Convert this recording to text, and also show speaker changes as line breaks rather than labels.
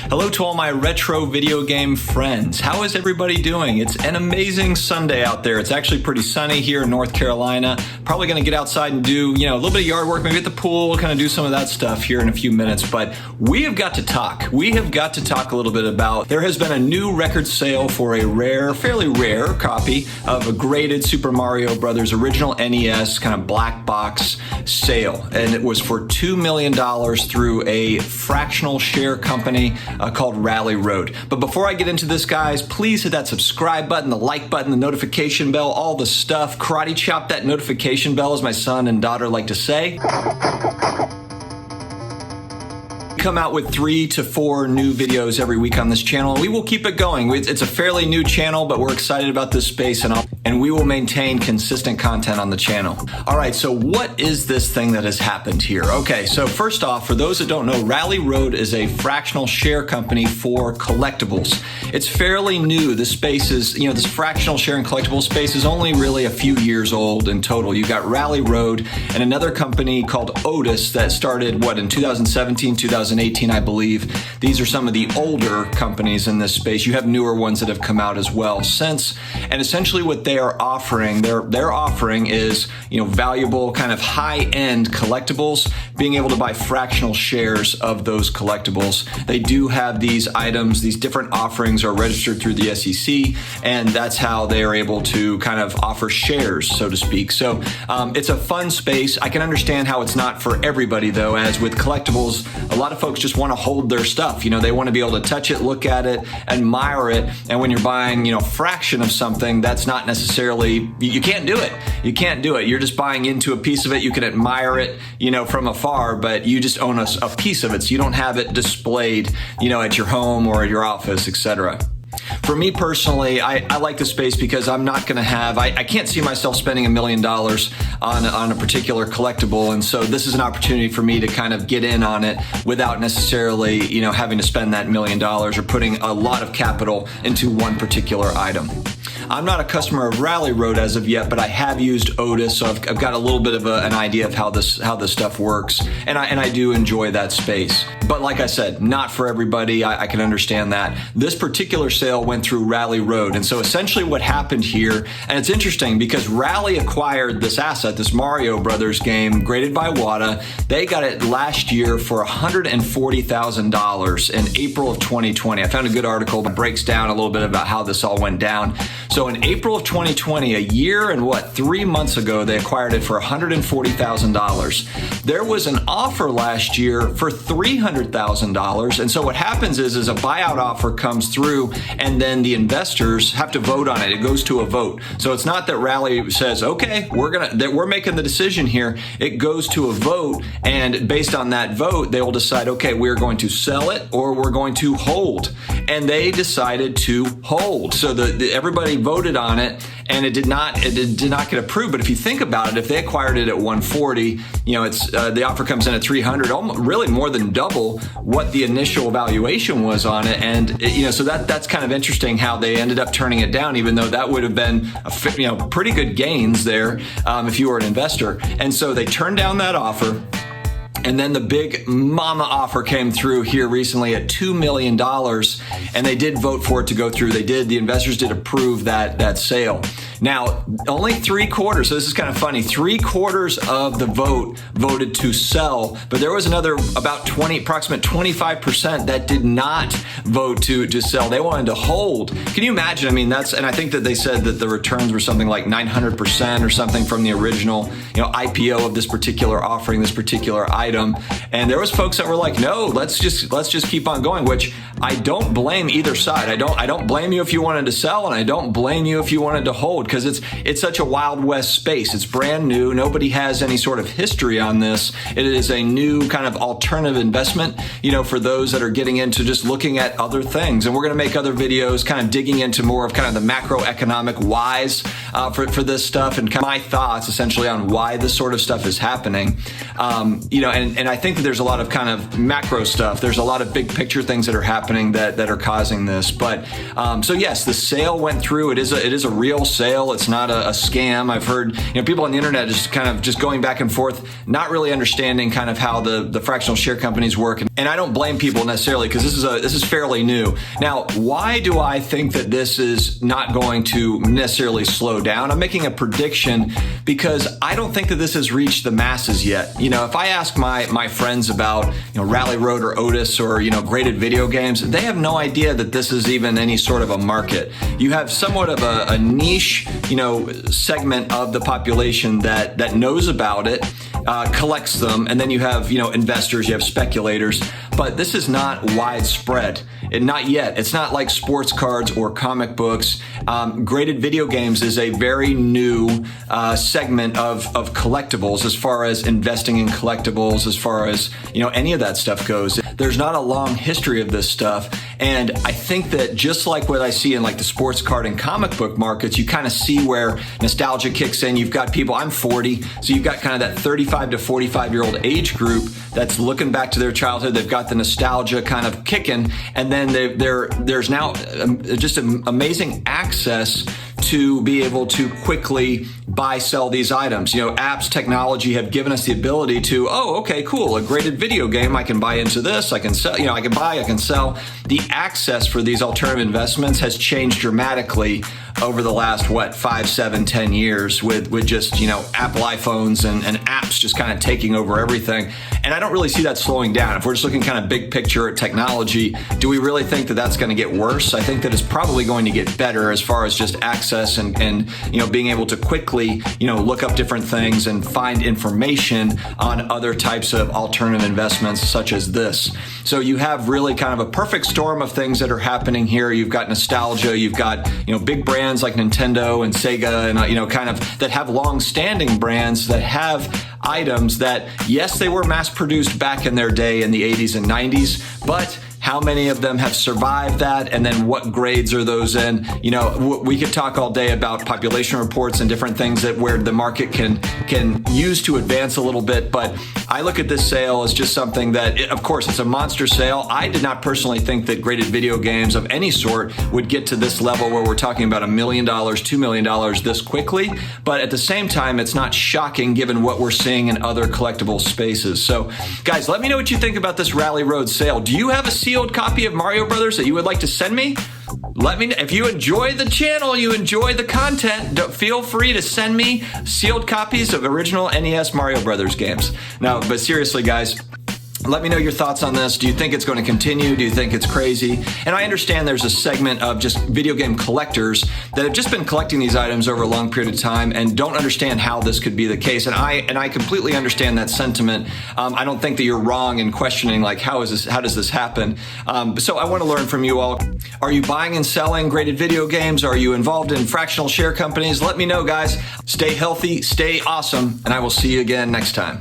Hello to all my retro video game friends. How is everybody doing? It's an amazing Sunday out there. It's actually pretty sunny here in North Carolina. Probably going to get outside and do, a little bit of yard work, maybe at the pool, kind of do some of that stuff here in a few minutes. But we have got to talk. We have got to talk a little bit about, there has been a new record sale for a rare, fairly rare copy of a graded Super Mario Brothers original NES kind of black box sale. And it was for $2 million through a fractional share company called Rally Road. But before I get into this, guys, please hit that subscribe button, the like button, the notification bell, all the stuff. Karate chop that notification bell, as my son and daughter like to say. Come out with 3 to 4 new videos every week on this channel, and we will keep it going. It's a fairly new channel, but we're excited about this space, and we will maintain consistent content on the channel. All right, so what is this thing that has happened here? Okay, so first off, for those that don't know, Rally Road is a fractional share company for collectibles. It's fairly new. This space is, this fractional share and collectible space is only really a few years old in total. You've got Rally Road and another company called Otis that started, in 2017, 2018, I believe. These are some of the older companies in this space. You have newer ones that have come out as well since. And essentially what they are offering, their offering is, valuable kind of high-end collectibles, being able to buy fractional shares of those collectibles. They do have these items, these different offerings are registered through the SEC, and that's how they are able to kind of offer shares, so to speak. So it's a fun space. I can understand how it's not for everybody, though, as with collectibles, a lot of folks just want to hold their stuff. They want to be able to touch it, look at it, admire it. And when you're buying, a fraction of something, that's not necessarily, you can't do it. You can't do it. You're just buying into a piece of it. You can admire it, from afar, but you just own a piece of it. So you don't have it displayed, at your home or at your office, etc. For me personally, I like the space because I'm not going to have, I can't see myself spending $1 million on a particular collectible. And so this is an opportunity for me to kind of get in on it without necessarily, having to spend that $1 million or putting a lot of capital into one particular item. I'm not a customer of Rally Road as of yet, but I have used Otis, so I've got a little bit of an idea of how this stuff works, and I do enjoy that space. But like I said, not for everybody. I can understand that. This particular sale went through Rally Road, and so essentially what happened here, and it's interesting because Rally acquired this asset, this Mario Brothers game, graded by WATA. They got it last year for $140,000 in April of 2020. I found a good article that breaks down a little bit about how this all went down. So in April of 2020, a year and 3 months ago, they acquired it for $140,000. There was an offer last year for $300,000. And so what happens is a buyout offer comes through and then the investors have to vote on it. It goes to a vote. So it's not that Rally says, okay, we're making the decision here. It goes to a vote, and based on that vote, they will decide, okay, we're going to sell it or we're going to hold. And they decided to hold. So everybody voted on it, and it did not get approved. But if you think about it, if they acquired it at 140, it's the offer comes in at 300, really more than double what the initial valuation was on it. And so that's kind of interesting how they ended up turning it down, even though that would have been pretty good gains there if you were an investor. And so they turned down that offer. And then the big mama offer came through here recently at $2 million, and they did vote for it to go through. The investors did approve that sale. Now, only 3/4, so this is kind of funny, 3/4 of the vote voted to sell, but there was another approximate 25% that did not vote to sell. They wanted to hold. Can you imagine? And I think that they said that the returns were something like 900% or something from the original, IPO of this particular offering, this particular item. And there was folks that were like, no, let's just keep on going, which I don't blame either side. I don't blame you if you wanted to sell, and I don't blame you if you wanted to hold, because it's such a Wild West space. It's brand new. Nobody has any sort of history on this. It is a new kind of alternative investment, for those that are getting into just looking at other things. And we're going to make other videos kind of digging into more of kind of the macroeconomic whys for this stuff, and kind of my thoughts essentially on why this sort of stuff is happening. And I think there's a lot of kind of macro stuff. There's a lot of big picture things that are happening that are causing this. But so yes, the sale went through. It is a real sale. It's not a scam. I've heard people on the internet just going back and forth, not really understanding kind of how the fractional share companies work. And I don't blame people necessarily, because this is fairly new. Now, why do I think that this is not going to necessarily slow down? I'm making a prediction because I don't think that this has reached the masses yet. If I ask my friends about Rally Road or Otis or graded video games, they have no idea that this is even any sort of a market. You have somewhat of a niche segment of the population that knows about it, collects them, and then you have investors, you have speculators, but this is not widespread. Not yet. It's not like sports cards or comic books. Graded video games is a very new segment of collectibles, as far as investing in collectibles, as far as any of that stuff goes. There's not a long history of this stuff, and I think that just like what I see in like the sports card and comic book markets, you kind of see where nostalgia kicks in. You've got people, I'm 40, so you've got kind of that 35 to 45-year-old age group that's looking back to their childhood. They've got the nostalgia kind of kicking, and then there's now just amazing access to be able to quickly buy, sell these items. Apps, technology have given us the ability to, okay, cool, a graded video game, I can buy into this, I can sell, I can buy, I can sell. The access for these alternative investments has changed dramatically over the last, 5, 7, 10 years with just, Apple iPhones and apps just kind of taking over everything. And I don't really see that slowing down. If we're just looking kind of big picture at technology, do we really think that that's going to get worse? I think that it's probably going to get better as far as just access and being able to quickly, look up different things and find information on other types of alternative investments such as this. So you have really kind of a perfect storm of things that are happening here. You've got nostalgia, you've got, big brands like Nintendo and Sega and, kind of that have long-standing brands that have items that, yes, they were mass-produced back in their day in the 80s and 90s, but how many of them have survived that, and then what grades are those in? We could talk all day about population reports and different things that where the market can use to advance a little bit, but I look at this sale as just something that, of course, it's a monster sale. I did not personally think that graded video games of any sort would get to this level where we're talking about $1 million, $2 million this quickly, but at the same time, it's not shocking given what we're seeing in other collectible spaces. So, guys, let me know what you think about this Rally Road sale. Do you have a sealed copy of Mario Brothers that you would like to send me? Let me know. If you enjoy the channel, you enjoy the content, feel free to send me sealed copies of original NES Mario Brothers games. No, but seriously, guys, let me know your thoughts on this. Do you think it's going to continue? Do you think it's crazy? And I understand there's a segment of just video game collectors that have just been collecting these items over a long period of time and don't understand how this could be the case. And I completely understand that sentiment. I don't think that you're wrong in questioning like how does this happen? So I want to learn from you all. Are you buying and selling graded video games? Are you involved in fractional share companies? Let me know, guys. Stay healthy, stay awesome, and I will see you again next time.